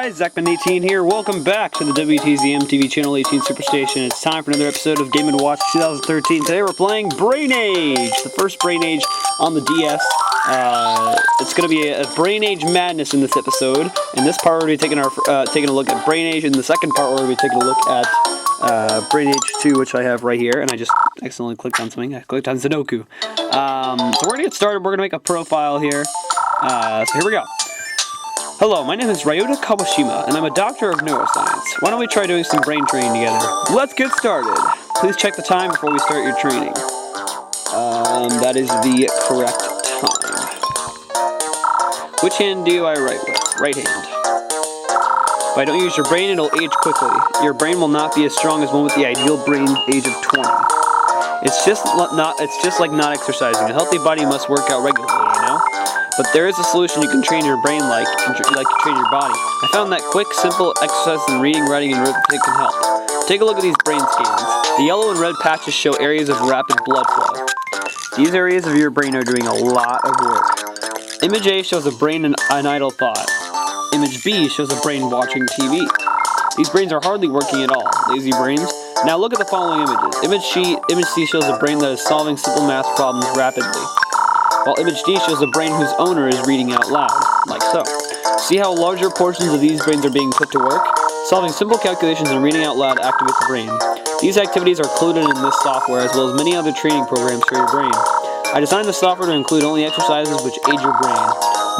guys, Zachman18 here. Welcome back to the WTZM TV channel 18 Superstation. It's time for another episode of Game & Watch 2013. Today we're playing Brain Age, the first Brain Age on the DS. It's going to be a Brain Age madness in this episode. In this part, we're going to be taking a look at Brain Age. In the second part, we're going to be taking a look at Brain Age 2, which I have right here. And I just accidentally clicked on something. I clicked on Sudoku. So we're going to get started. We're going to make a profile here. So here we go. Hello, my name is Ryota Kawashima, and I'm a doctor of neuroscience. Why don't we try doing some brain training together? Let's get started. Please check the time before we start your training. That is the correct time. Which hand do I write with? Right hand. If I don't use your brain, it'll age quickly. Your brain will not be as strong as one with the ideal brain age of 20. It's just like not exercising. A healthy body must work out regularly, you know? But there is a solution you can train your brain like you train your body. I found that quick, simple exercise in reading, writing, and arithmetic can help. Take a look at these brain scans. The yellow and red patches show areas of rapid blood flow. These areas of your brain are doing a lot of work. Image A shows a brain and an idle thought. Image B shows a brain watching TV. These brains are hardly working at all. Lazy brains. Now look at the following images. Image C shows a brain that is solving simple math problems rapidly, while image D shows a brain whose owner is reading out loud, like so. See how larger portions of these brains are being put to work? Solving simple calculations and reading out loud activates the brain. These activities are included in this software as well as many other training programs for your brain. I designed the software to include only exercises which aid your brain.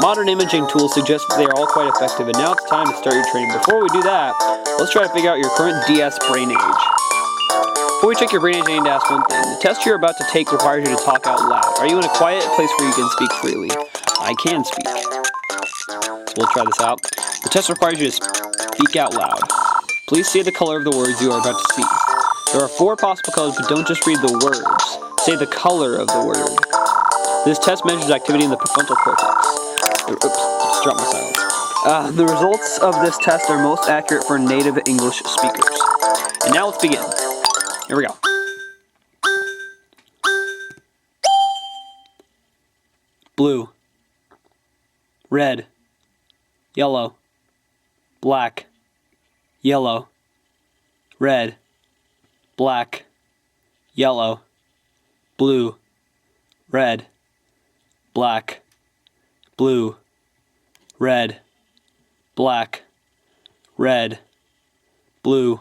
Modern imaging tools suggest that they are all quite effective, and now it's time to start your training. Before we do that, let's try to figure out your current DS brain age. Before we check your brain age, I need to ask one thing. The test you're about to take requires you to talk out loud. Are you in a quiet place where you can speak freely? I can speak. So we'll try this out. The test requires you to speak out loud. Please say the color of the words you are about to see. There are 4 possible colors, but don't just read the words. Say the color of the word. This test measures activity in the prefrontal cortex. Oops, just dropped my silence. The results of this test are most accurate for native English speakers. And now let's begin. Here we go. Blue, red, yellow, black, yellow, red, black, yellow, blue, red, black, blue, red, black, red, blue,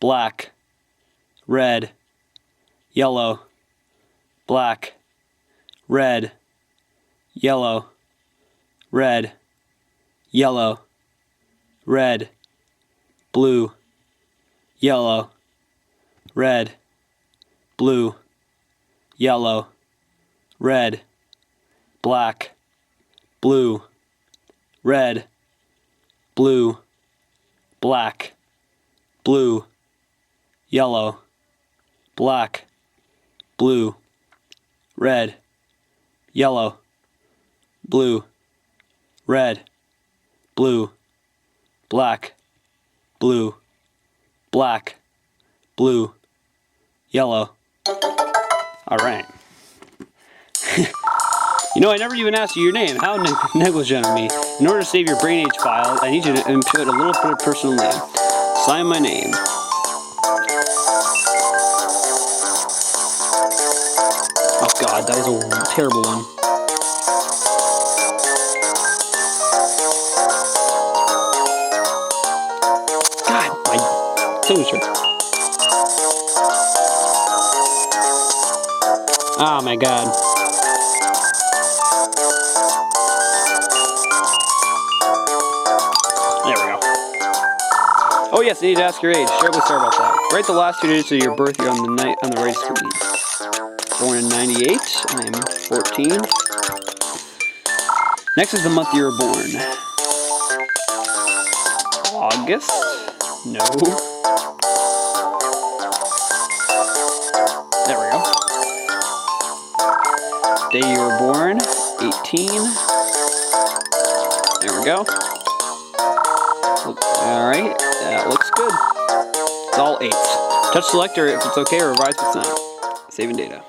black, red, yellow, black, red, yellow, red, yellow, red, blue, yellow, red, blue, yellow, red, black, blue, red, blue, black, blue, yellow, black, blue, red, yellow, blue, red, blue, black, blue, black, blue, yellow. Alright. You know, I never even asked you your name. How negligent of me. In order to save your brain age file, I need you to input a little bit of personal name. Sign my name. Oh god, that was a terrible one. God, my signature. Oh my god. There we go. Oh yes, I need to ask your age. Terribly sorry about that. Write the last 2 digits of your birth year on the right screen. Born in 98. I am 14. Next is the month you were born. August? No. There we go. Day you were born. 18. There we go. Alright, that looks good. It's all 8s. Touch selector if it's okay, or revise if it's not. Saving data.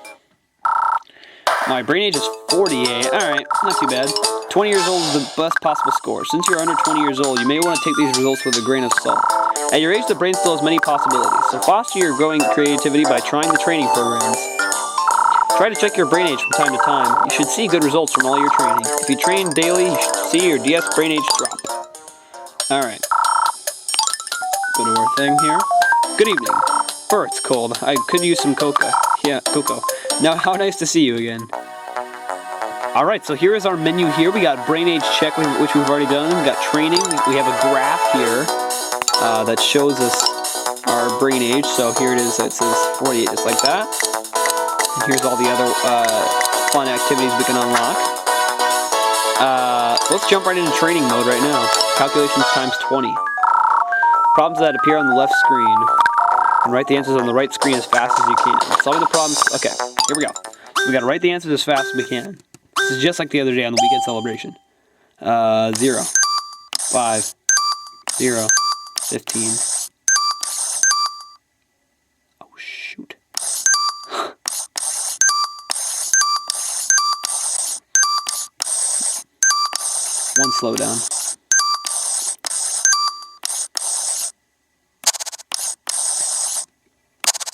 My brain age is 48. Alright, not too bad. 20 years old is the best possible score. Since you're under 20 years old, you may want to take these results with a grain of salt. At your age, the brain still has many possibilities, so foster your growing creativity by trying the training programs. Try to check your brain age from time to time. You should see good results from all your training. If you train daily, you should see your DS brain age drop. Alright. Go to our thing here. Good evening. It's cold. I could use some cocoa. Yeah, cocoa. Now, how nice to see you again. Alright, so here is our menu here. We got brain age check, which we've already done. We got training. We have a graph here that shows us our brain age. So here it is. It says 48, just like that. And here's all the other fun activities we can unlock. So let's jump right into training mode right now. Calculations times 20. Problems that appear on the left screen. And write the answers on the right screen as fast as you can. Solving the problems. Okay, here we go. We gotta write the answers as fast as we can. This is just like the other day on the weekend celebration. 0, 5, 0, 15. Oh, shoot. One slowdown.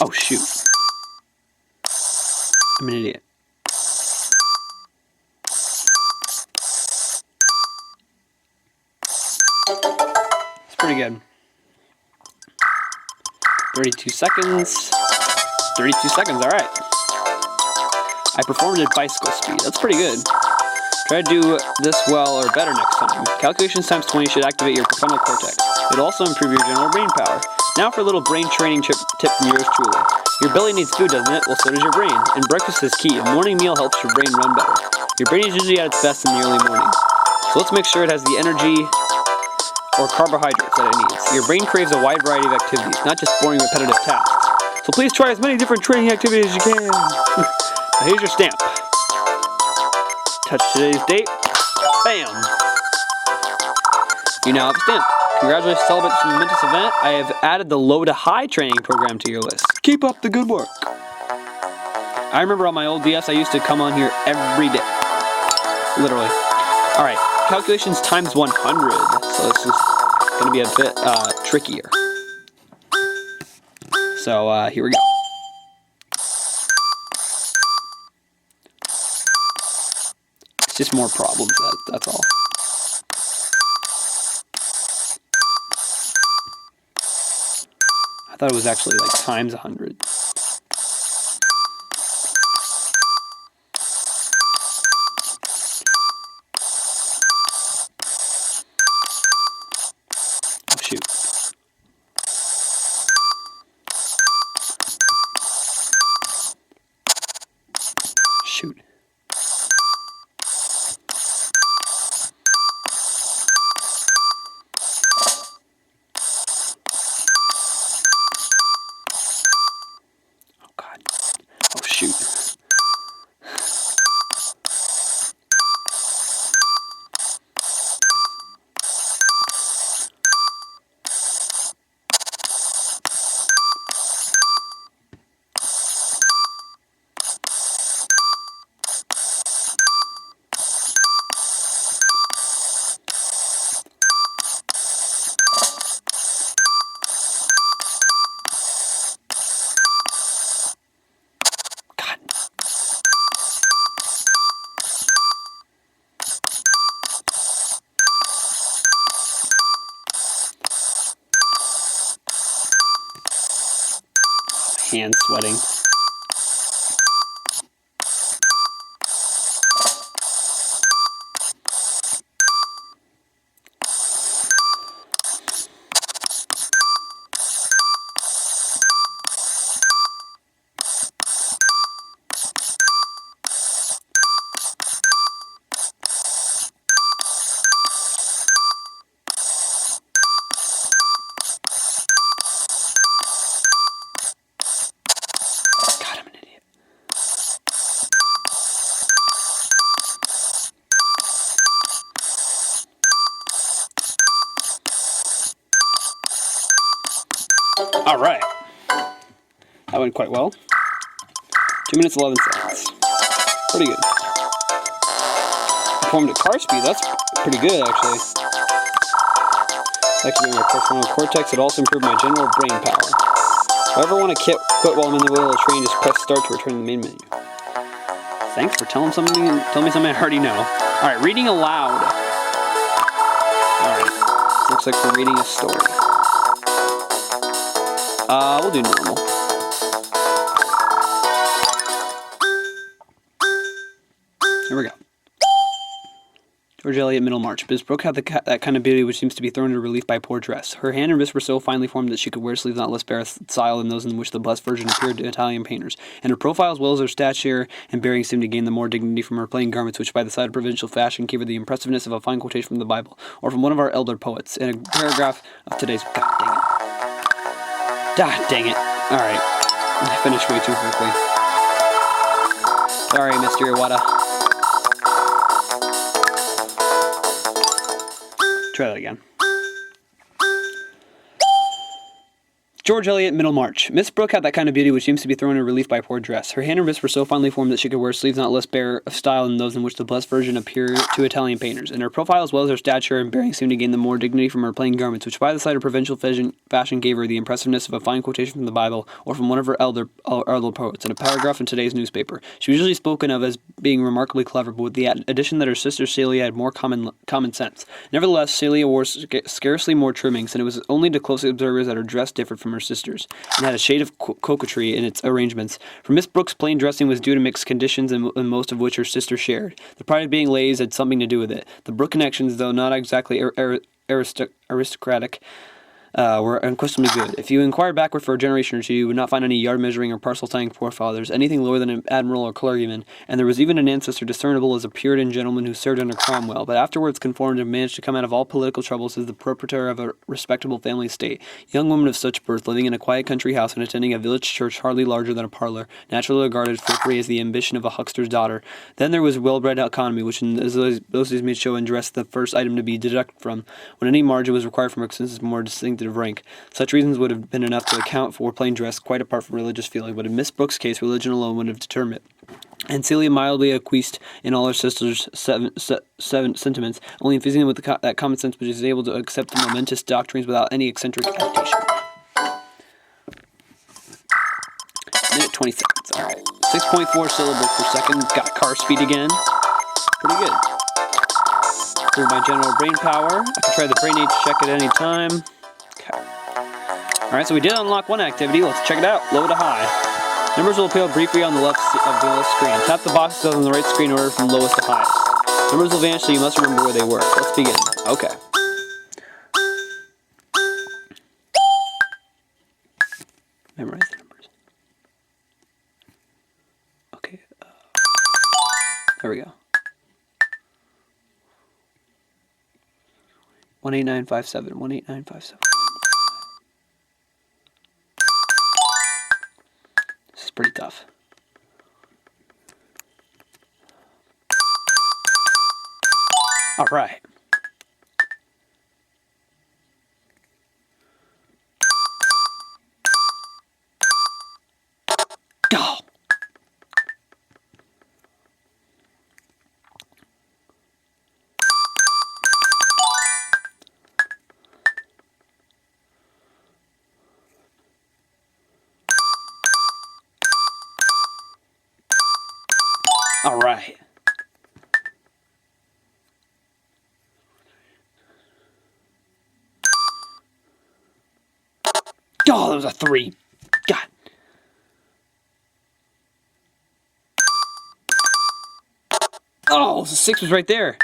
Oh, shoot. I'm an idiot. It's pretty good. 32 seconds. 32 seconds, alright. I performed at bicycle speed. That's pretty good. Try to do this well or better next time. Calculations times 20 should activate your prefrontal cortex. It'll also improve your general brain power. Now for a little brain training tip from yours truly. Your belly needs food, doesn't it? Well, so does your brain. And breakfast is key. A morning meal helps your brain run better. Your brain is usually at its best in the early mornings. So let's make sure it has the energy or carbohydrates that it needs. Your brain craves a wide variety of activities, not just boring repetitive tasks. So please try as many different training activities as you can. Now here's your stamp. Touch today's date. Bam! You now have a stamp. Congratulations, celebrate this momentous event. I have added the low to high training program to your list. Keep up the good work. I remember on my old DS, I used to come on here every day. Literally. Alright, calculations times 100. So this is going to be a bit trickier. So here we go. It's just more problems, that's all. I thought it was actually like times 100. Oh shoot. Shoot. Oh shoot. Hand sweating. Alright. That went quite well. 2 minutes, 11 seconds. Pretty good. performed at car speed. That's pretty good, actually. Activating my prefrontal cortex. It also improved my general brain power. If I ever want to quit while I'm in the wheel of the train, just press start to return to the main menu. Thanks for telling me something I already know. Alright, reading aloud. Alright, looks like we're reading a story. We'll do normal. Here we go. George Eliot, Middlemarch. Miss Brooke had that kind of beauty which seems to be thrown into relief by poor dress. Her hand and wrist were so finely formed that she could wear sleeves not less bare style than those in which the Blessed Virgin appeared to Italian painters. And her profile as well as her stature and bearing seemed to gain the more dignity from her plain garments, which by the side of provincial fashion gave her the impressiveness of a fine quotation from the Bible, or from one of our elder poets, in a paragraph of today's... God dang it. God dang it. Alright. I finished way too quickly. Sorry, Mr. Iwata. Try that again. George Eliot, Middlemarch. Miss Brooke had that kind of beauty which seems to be thrown in relief by poor dress. Her hand and wrist were so finely formed that she could wear sleeves not less bare of style than those in which the Blessed Virgin appeared to Italian painters. And her profile as well as her stature and bearing seemed to gain the more dignity from her plain garments, which by the side of provincial fashion gave her the impressiveness of a fine quotation from the Bible, or from one of her elder poets, in a paragraph in today's newspaper. She was usually spoken of as being remarkably clever, but with the addition that her sister Celia had more common sense. Nevertheless, Celia wore scarcely more trimmings, and it was only to close observers that her dress differed from her sister's, and had a shade of coquetry in its arrangements. For Miss Brooke's plain dressing was due to mixed conditions, and most of which her sister shared. The pride of being ladies had something to do with it. The Brooke connections, though not exactly aristocratic, were unquestionably good. If you inquired backward for a generation or two, you would not find any yard measuring or parcel tying forefathers, anything lower than an admiral or clergyman, and there was even an ancestor discernible as a Puritan gentleman who served under Cromwell, but afterwards conformed and managed to come out of all political troubles as the proprietor of a respectable family estate. Young woman of such birth, living in a quiet country house and attending a village church hardly larger than a parlor, naturally regarded frippery as the ambition of a huckster's daughter. Then there was well-bred economy, which in those days made show and dress the first item to be deducted from, when any margin was required from expenses more distinct of rank. Such reasons would have been enough to account for plain dress, quite apart from religious feeling, but in Miss Brooke's case, religion alone would have determined it. And Celia mildly acquiesced in all her sister's sentiments, only infusing them with that common sense which is able to accept the momentous doctrines without any eccentric affectation. Minute 20 seconds. Alright. 6.4 syllables per second. Got car speed again. Pretty good. For my general brain power, I can try the brain age check at any time. Okay. Alright, so we did unlock one activity. Let's check it out. Low to high. Numbers will appear briefly on the left of the left screen. Tap the boxes on the right screen in order from lowest to highest. Numbers will vanish, so you must remember where they were. Let's begin. Okay. Memorize the numbers. Okay. There we go. 18957. 18957. This is pretty tough. All right. Go. All right. Oh, that was a 3. God. Oh, the 6 was right there.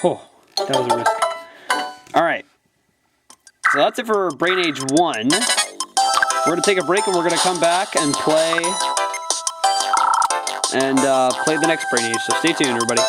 Oh, that was a risk. Alright. So that's it for Brain Age 1. We're going to take a break and we're going to come back and play the next Brain Age. So stay tuned, everybody.